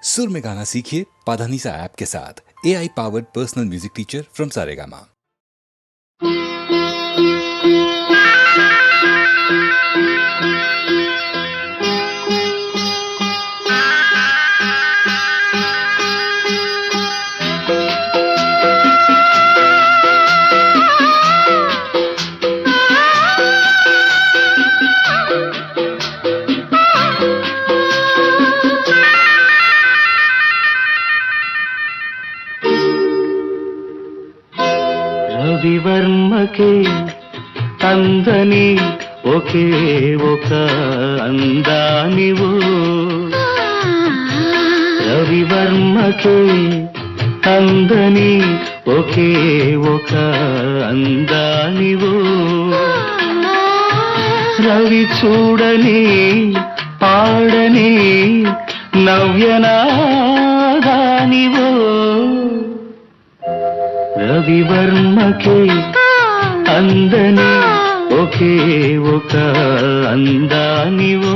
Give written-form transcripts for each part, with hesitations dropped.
सुर में गाना सीखिए पाधानीसा ऐप के साथ। AI powered personal music teacher from Saregama. రవివర్మకే అందని ఒకే ఒక అందానివు, రవివర్మకే అందని ఒకే ఒక అందానివు, రవి చూడని పాడని నవ్యనాదానివు, రవివర్మకే అందని ఒకే ఒక అందానివో.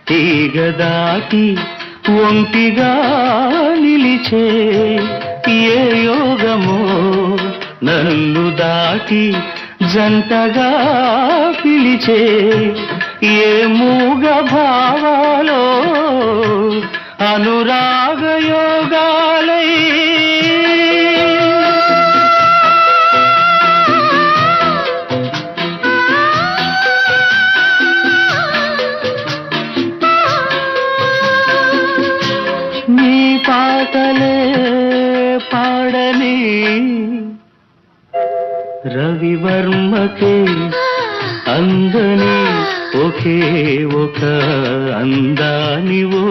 తీగ దాటి ఒంటిగా నిలిచే ఏ యోగమో, నన్ను దాటి జంటగా పిలిచే ఏ మూగ భావాలో అనురాగ యోగాలై, పాటలే పాడని రవివర్మకే అందని ఒకే ఒక అందానివో.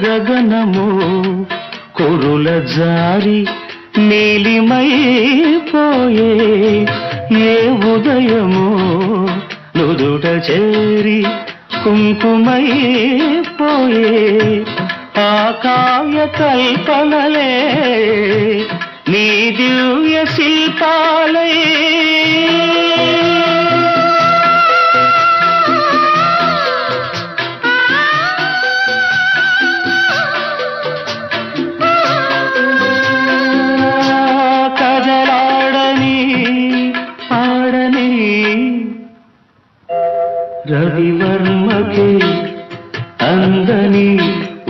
గగనము కురుల జారి నీలిమైపోయే ఏ ఉదయము నుదుట చేరి కుంకుమైపోయే ఆ కావ్య కల్పనలే నీ దివ్య శిల్పాలే, రవివర్మకే అందని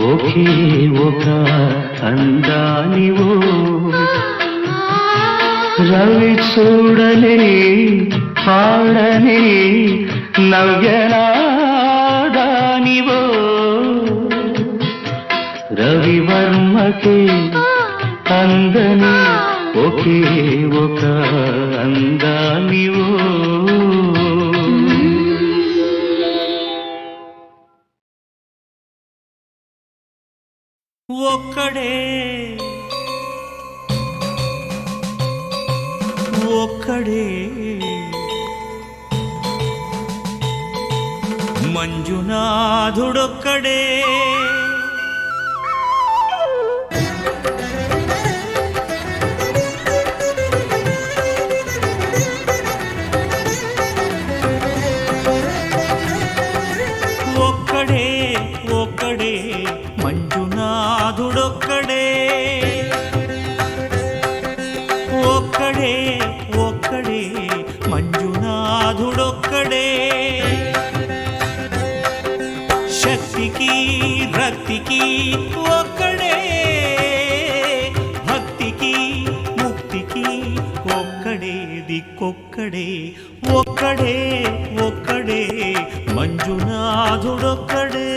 ఒకే ఒక అందానివో, రవి చూడని పాడని నవ్యనాదానివో, రవివర్మకే అందని ఒకే ఒక అందానివో. ఒక్కడే ఒక్కడే మంజునాథుడొక్కడే, ఒక్కడే ఒక్కడే మంజునాథుడొక్కడే ఒక్కడే ఒక్కడే మంజునాథుడొక్కడే శక్తికి రక్తికి ఒక్కడే భక్తికి ముక్తికి ఒక్కడే దిక్కొక్కడే ఒక్కడే ఒక్కడే మంజునాథుడొక్కడే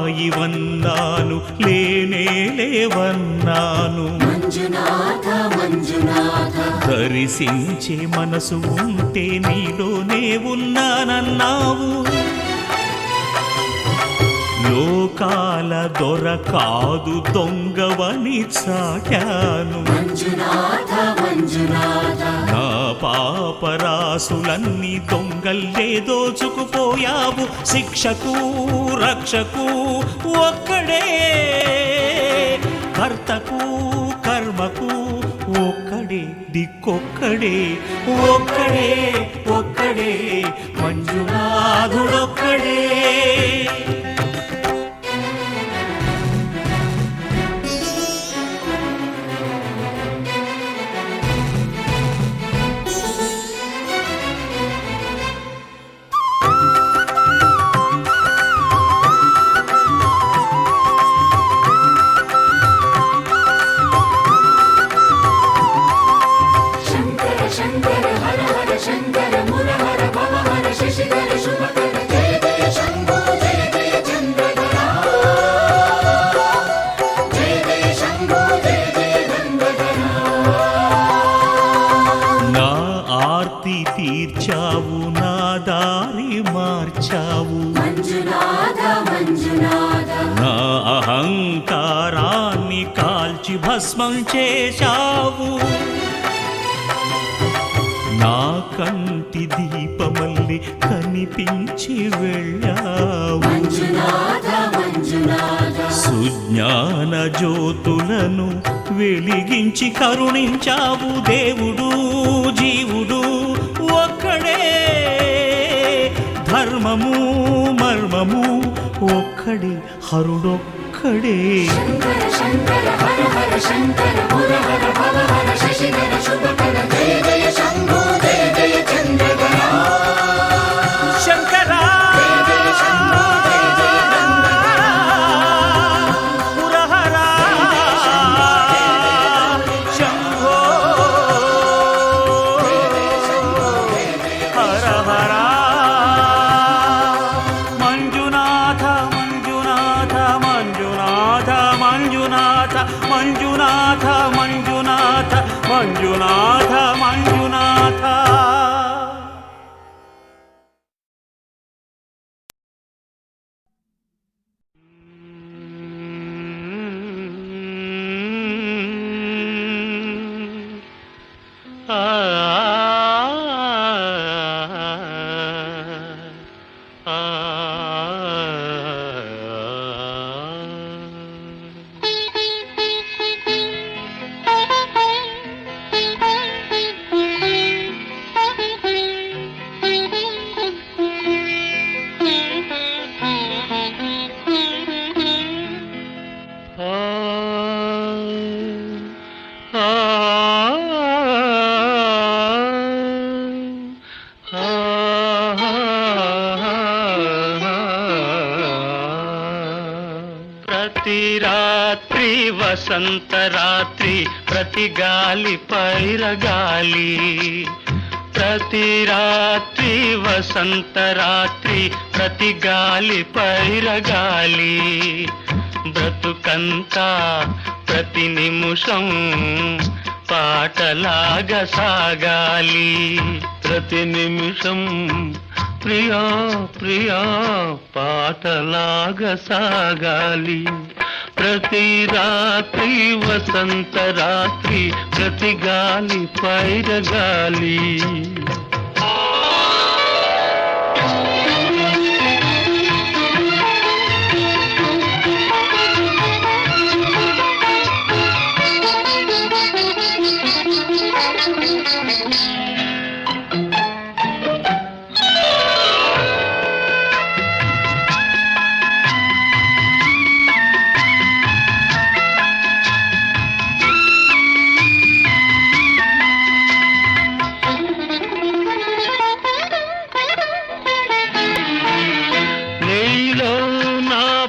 రాయివన్నాను లేనే లేవన్నాను మంజునాథ మంజునాథ దర్శించే మనసు ఉంటే నీలోనే ఉన్నానన్నావు లోకాల దొర కాదు దొంగవని చాటాను మంజునాథ మంజునాథ నా పాపరాసులన్నీ దొంగల్లే దోచుకుపోయావు శిక్షకు రక్షకు ఒక్కడే కర్తకు కర్మకు ఒక్కడే దిక్కొక్కడే ఒక్కడే ఒక్కడే మంజునాథుడొక్కడే శంకర హర హర శంకర మురహర భవహర శశిధర శుభకర జయ జయ శంభో జయ జయ చంద్రధర జయ జయ శంభో జయ జయ గంగధర నా ఆర్తి తీర్చావు నా దారి మార్చావు మంజునాథ మంజునాథ నా అహంకారాన్ని కాల్చి భస్మం చేశావు నా కంటి దీపమల్లి కనిపించి వెళ్ళావు మంజునాథ మంజునాథ సుజ్ఞాన జ్యోతులను వెలిగించి కరుణించావు దేవుడు జీవుడు ఒక్కడే ధర్మము మర్మము ఒక్కడే హరుడొక్కడే శంకర శంకర హర హర శంకర మురహర భవహర శశిధర శుభకర జయ జయ శంభో జయ జయ చంద్రధర శంకరా జయ జయ శంభో జయ జయ గంగధర మురహరా శంభో హర హర మంజునాథ మంజునాథ మంజునాథ మంజునాథ మంజునాథ మంజునాథ మంజునాథ మంజునాథ ప్రతి రాత్రి వసంత రాత్రి ప్రతి గాలి పైరగాలి ప్రతి రాత్రి వసంత రాత్రి ప్రతి గాలి పైరగాలి బ్రతుకంతా ప్రతి నిమిషం పాటలాగా సాగాలి ప్రతి నిమిషం ప్రియా ప్రియా పాటలాగా సాగాలి ప్రతి రాత్రి వసంత రాత్రి ప్రతి గాలి పైరగాలి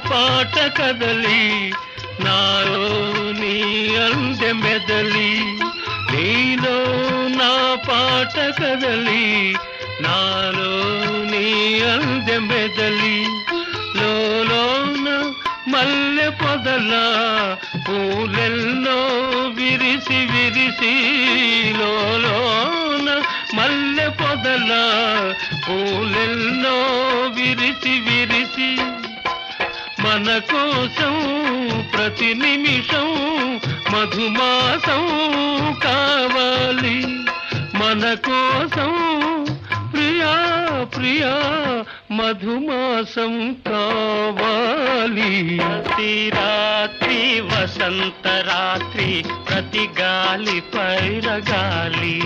పాట కదలి నాలో నీ అందె మెదలి నీలో నా పాట కదలి నాలో నీ అందె మెదలి లోన మల్లె పొదల పూలెల్లో విరిసి విరిసి లోన మల్లె పొదల పూలెల్లో విరిసి విరిసి మన కోసం ప్రతి నిమిషం మధుమాసం కావాలి మన కోసం ప్రియా ప్రియా మధుమాసం కావాలి ప్రతి రాత్రి వసంత రాత్రి ప్రతి గాలి పైరగాలి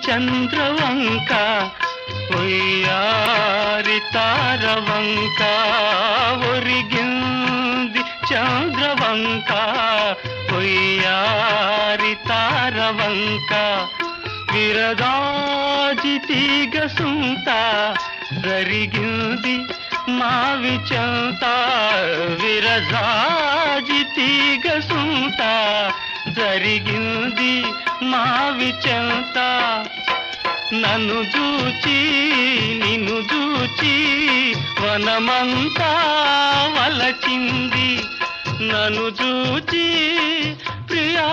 చంద్రవంక ఒయ్యారి తారవంక ఒరిగింది చంద్రవంక ఒయ్యారి తారవంక విరదాజి తీగ సుంత జరిగింది మావి చంత విరజాజి తీగ సుంత జరిగింది మావి చంత నన్ను చూచి నిన్ను చూచి వనమంతా వలచింది నన్ను చూచి ప్రియా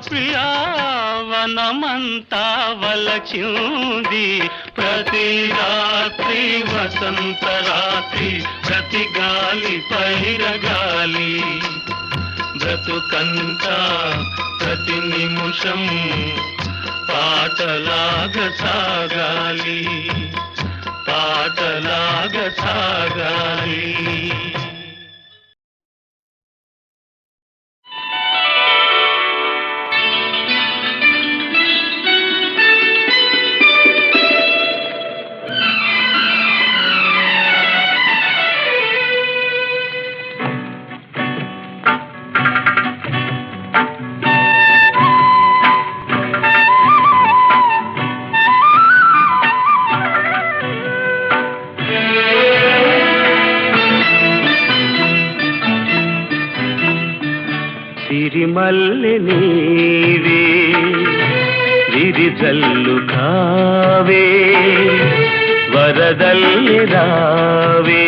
ప్రియా వనమంతా వలచింది ప్రతి రాత్రి వసంత రాత్రి ప్రతి గాలి పైరగాలి బ్రతుకంతా ప్రతి నిమిషం పాటలాగ సాగాలి పాటలాగ సాగాలి సిరిమల్లె నీవే విరిజల్లు కావే వరదల్లి రావే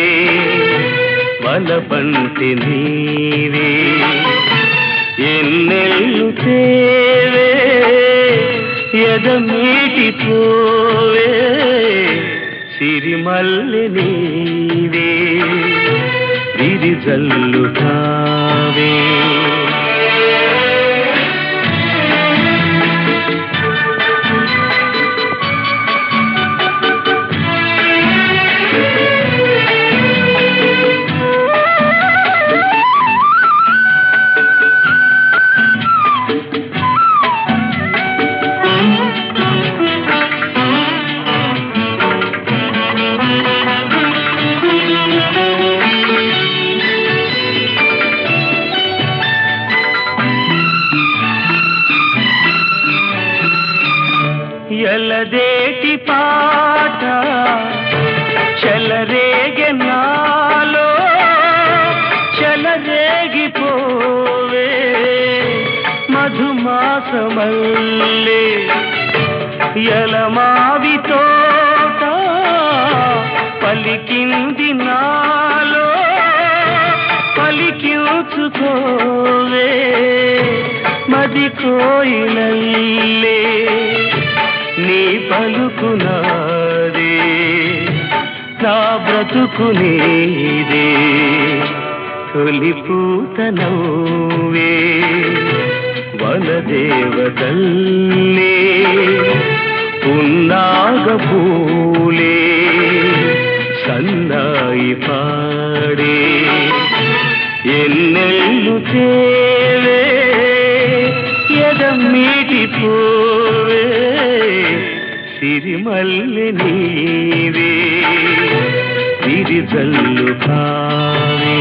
వలపంటి నీవే ఎన్నెల్లు తేవే ఎదమీటి పోవే సిరిమల్లె నీవే విరిజల్లు కావే ఎలదేటి పాట చెలరేగె నాలో చెలరేగిపోవే మధుమాసమల్లే ఎలమావితో పలికింది నాలో పలికించుకోవే మది కోయిలల్లే నీ పలుకునాదే నా బ్రతుకు నీదే తొలి పూత నవ్వే వనదేవతల్లే పున్నాగ పూలే సన్నాయి పాడే ఎన్నెల్లు తేవే ఎదమ్మీటి పోవే సిరిమల్లె నీవే విరిజల్లు కావే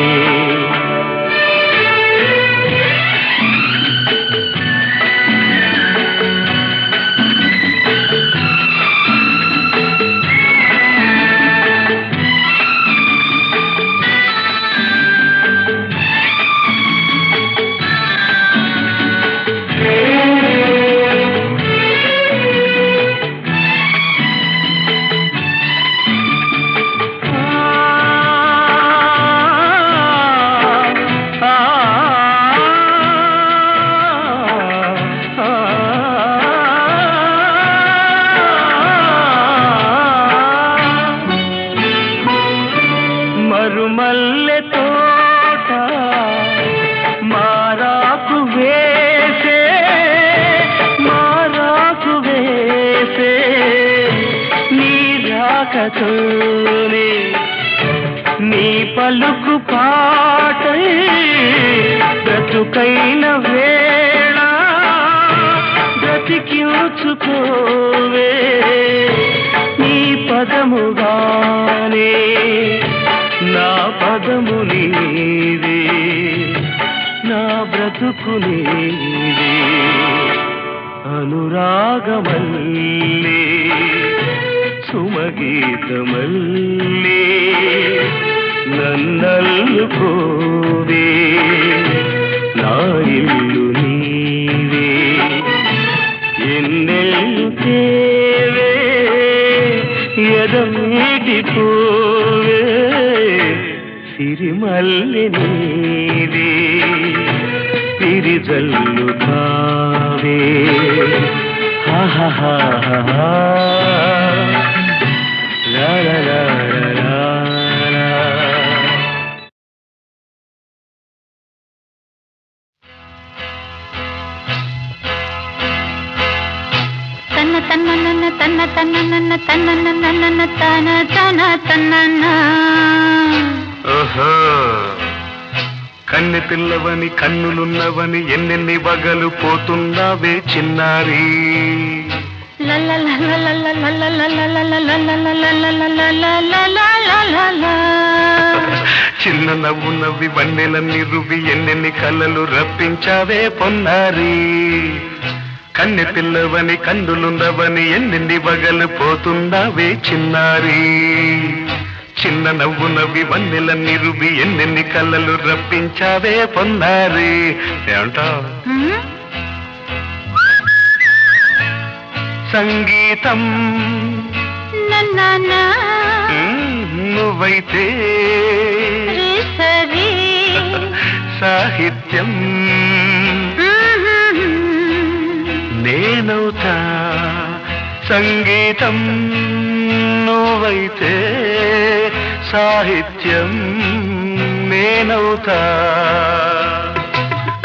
మరుమల్లె తోట మారాకు వేసే నీ రాకతోనే నీ పలుకు పాటై బ్రతుకైన వేళ బ్రతికించుకోవే నీ పదముగానే నా పదము నీవే నా బ్రతుకు నీవే అనురాగమల్లే సుమగీతమల్లే నన్నల్లుకోవే నా ఇల్లు నీవే ఎన్నెల్లు తేవే ఎదమీటి పోవే సిరిమల్లె నీవే విరిజల్లు కావే హాహాహా లా లా లా లా లా. తన్న తన్న నన్న తన్న తన్న నన్న తన్న నన్న నన్న తన తన తన్న. ఓహో కన్నె పిల్లవని కన్నులున్నవని ఎన్నెన్ని వగలు పోతున్నావే చిన్నారి చిన్న నవ్వు నవ్వి వన్నెలన్నీ రువి ఎన్నెన్ని కళ్ళలు రప్పించావే పొన్నారి కన్నె పిల్లవని కన్నులున్నవని ఎన్నెన్ని వగలు పోతున్నావే చిన్నారి చిన్న నవ్వు నవ్వి వన్నెలన్నీ రువి ఎన్నెన్ని కళ్ళలు రప్పించావే పొన్నారి ఏమంటావు సంగీతం నువ్వైతే సాహిత్యం నేనవుతా సంగీతం నువ్వైతే సాహిత్యం నేనవుతా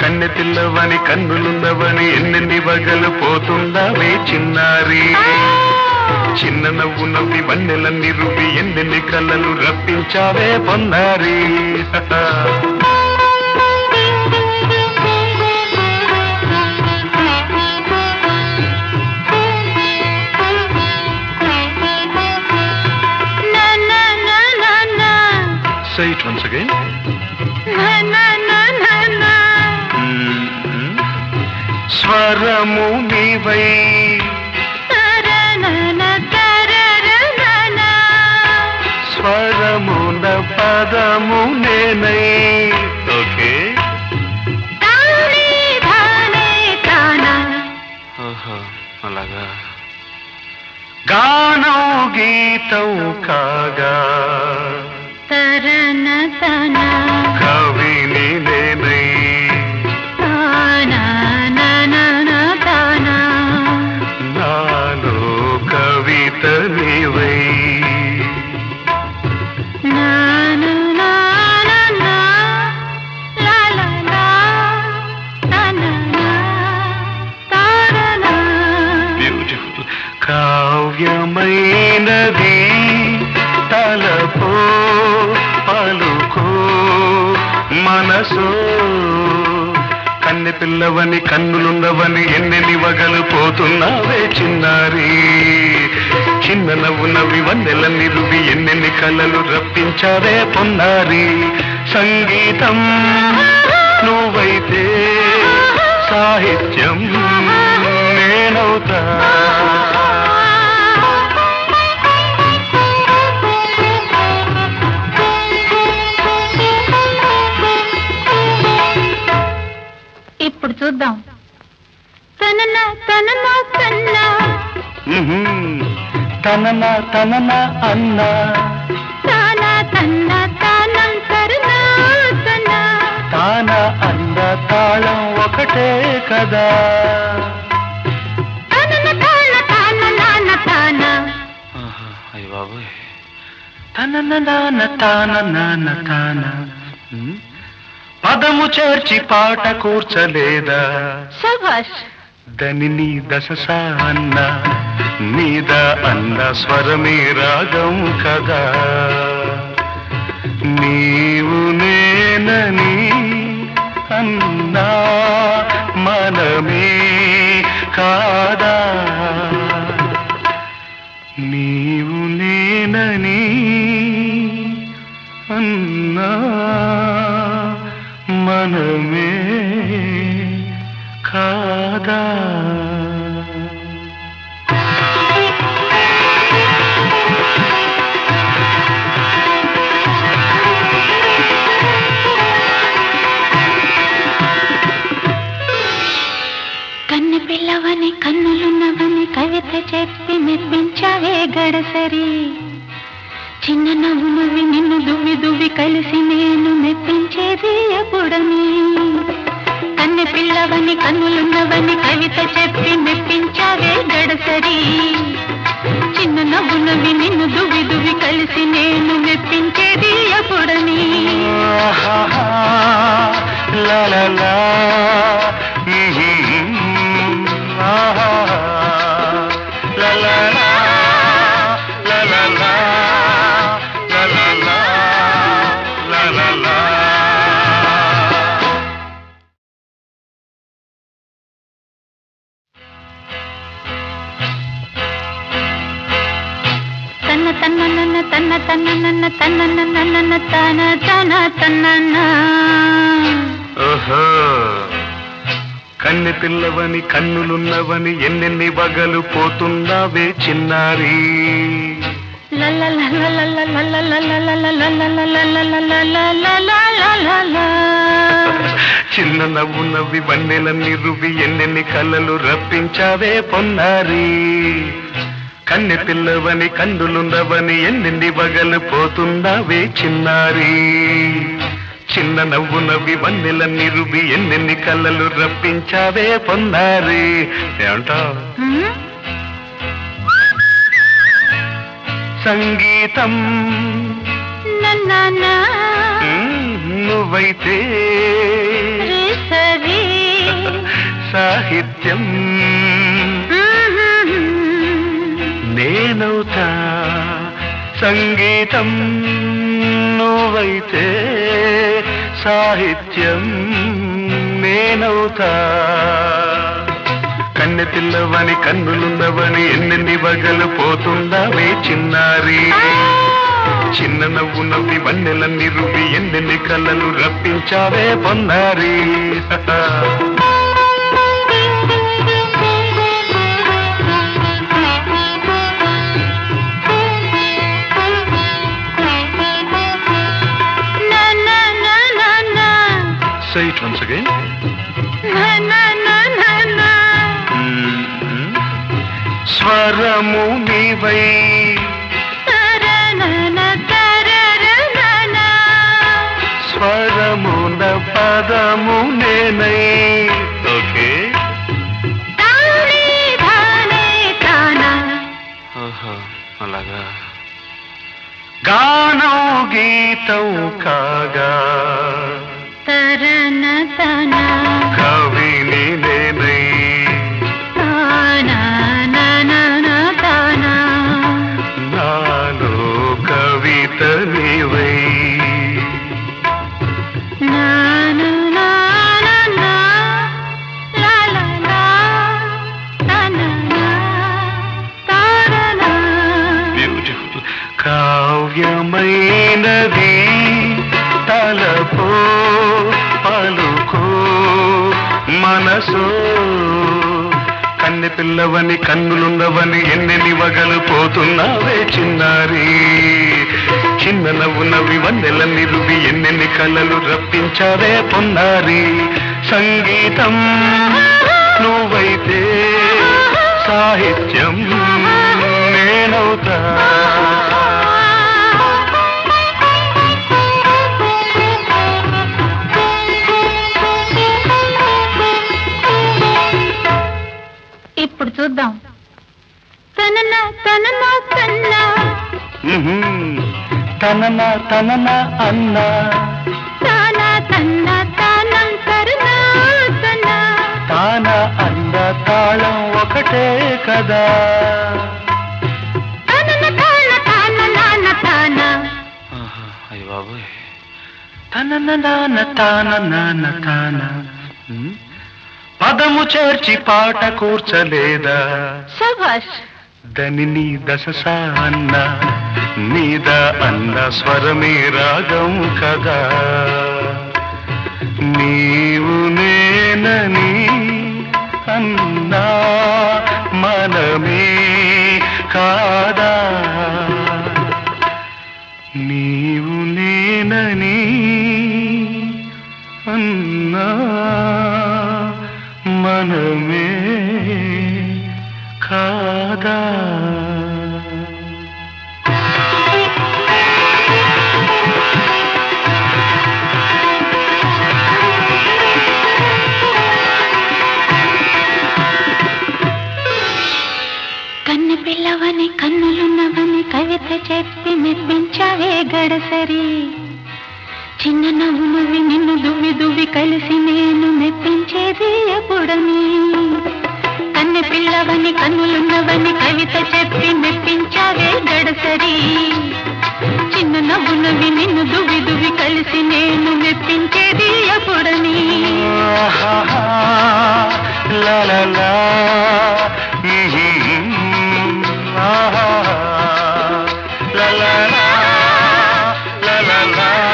కన్నె పిల్లవని కన్నులున్నవని ఎన్నెన్ని వగలు పోతుందావే చిన్నారి చిన్న నవ్వు నవ్వి వన్నెలన్నీ రువి ఎన్నెన్ని కళ్ళలు రప్పించావే పొన్నారి Say it once again. స్వరము నీవై స్వరమున పదము నేనై ఓకే అలాగా గానం గీతం కాగా మనసో కన్నె పిల్లవని కన్నులున్నవని ఎన్నెన్ని వగలు పోతున్నావే చిన్నారి చిన్న నవ్వు నవ్వి వన్నెల నిరువి ఎన్నెన్ని కలలు రప్పించావే పొన్నారి సంగీతం నువ్వైతే సాహిత్యం నేనవుతా ఇప్పుడు చూద్దాం తనన తనన కన్నా తనన తనన అన్న తాన తన్న తానం కరుణ తన తాన అంద తాళం ఒకటే కదా తనన తాన తాన నాన తాన అయ్య బాబోయ్ తనన నాన తాన నాన తాన పదము చేర్చి పాట కూర్చలేదా శభాష్ దని దశ అన్న మీద అన్న స్వరమే రాగం కదా నీవు నేనని అన్నా మనమే కాదా నీవు నేనని అన్నా మనమే కాదా కన్నె పిల్లవని కన్నులున్నవని కవిత చెప్పి మెప్పించావే గడసరి చిన్న నవ్వు నువ్వి నిన్ను దువ్వి దువ్వి కలిసి నేను మెప్పించేది ఎప్పుడని కన్నె పిల్లవని కన్నులున్నవని కవిత చెప్పి మెప్పించావే గడసరి చిన్న నవ్వు నువ్వి నిన్ను దువ్వి దువ్వి కలిసి నేను మెప్పించేది ఎప్పుడని లా లా లా లా లా లా లా లా లా లా లా లా లా తన్న తన్న నన్న తన్న తన్న నన్న తన్న నన్న నన్న తన తన తన్న ఓహో కన్నె పిల్లవని కన్నులున్నవని ఎన్నెన్ని వగలు పోతున్నావే చిన్నారి చిన్న నవ్వు నవ్వి వన్నెలన్నీ రువి ఎన్నెన్ని కళ్ళలు రప్పించావే పొన్నారి కన్నె పిల్లవని కన్నులున్నవని ఎన్నెన్ని వగలు పోతున్నావే చిన్నారి చిన్న నవ్వు నవ్వి వన్నెలన్నీ రువి ఎన్నెన్ని కళ్ళలు రప్పించావే పొన్నారి ఏమంటావు సంగీతం నువ్వైతే సాహిత్యం నేనవుతా సంగీతం నువ్వైతే సాహిత్యం నేనవుతా కన్నె పిల్లవని కన్నులున్నవని ఎన్నెన్ని వగలు పోతుందావే చిన్నారి చిన్న నవ్వు నవ్వి వన్నెలన్నీ రువి ఎన్నెన్ని కళ్ళలు రప్పించావే పొన్నారి Say it once again. స్వరము నీవై స్వరమున పదము నేనై ఓకే అలాగా గానం గీతం కాగా కవిని నేనై నాలో కవిత నీవై నా తలపో పలుకో మనసో కన్నె పిల్లవని కన్నులున్నవని ఎన్నెన్ని వగలు పోతున్నావే చిన్నారి చిన్న నవ్వు నవ్వి వన్నెల నిలువి ఎన్నెన్ని కలలు రప్పించావే పొన్నారి సంగీతం నువ్వైతే సాహిత్యం నేనవుతా ఇప్పుడు చూద్దాం తనన తనన తన్న తనన తనన అన్నా తాన తన్న తానం తరుణ తన తాన అన్న తాళం ఒకటే కదా తనన తాన తాన నాన్న తాన అయ్య బాబోయ్ తనన నాన్న తాన నాన్న తాన పదము చేర్చి పాట కూర్చలేదా శభాష్ దని దశ అన్న మీద అన్న స్వరమే రాగం కదా నీవు నేనని అన్నా మనమే కాదా నీవు నేనని అన్నా మనమే కాదా కన్ను పిల్లవని కన్నులున్నవని కవిత చెప్పి మెప్పించావే గడసరి చిన్న నవ్వు నువ్వి నిన్ను దువ్వి దువ్వి కలిసి నేను మెప్పించేది ఎప్పుడని కన్నె పిల్లవని కన్నులున్నవని కవిత చెప్పి మెప్పించావే గడసరి చిన్న నవ్వు నువ్వి నిన్ను దువ్వి దువ్వి కలిసి నేను మెప్పించేది ఎప్పుడని లా లా లా la la la la la la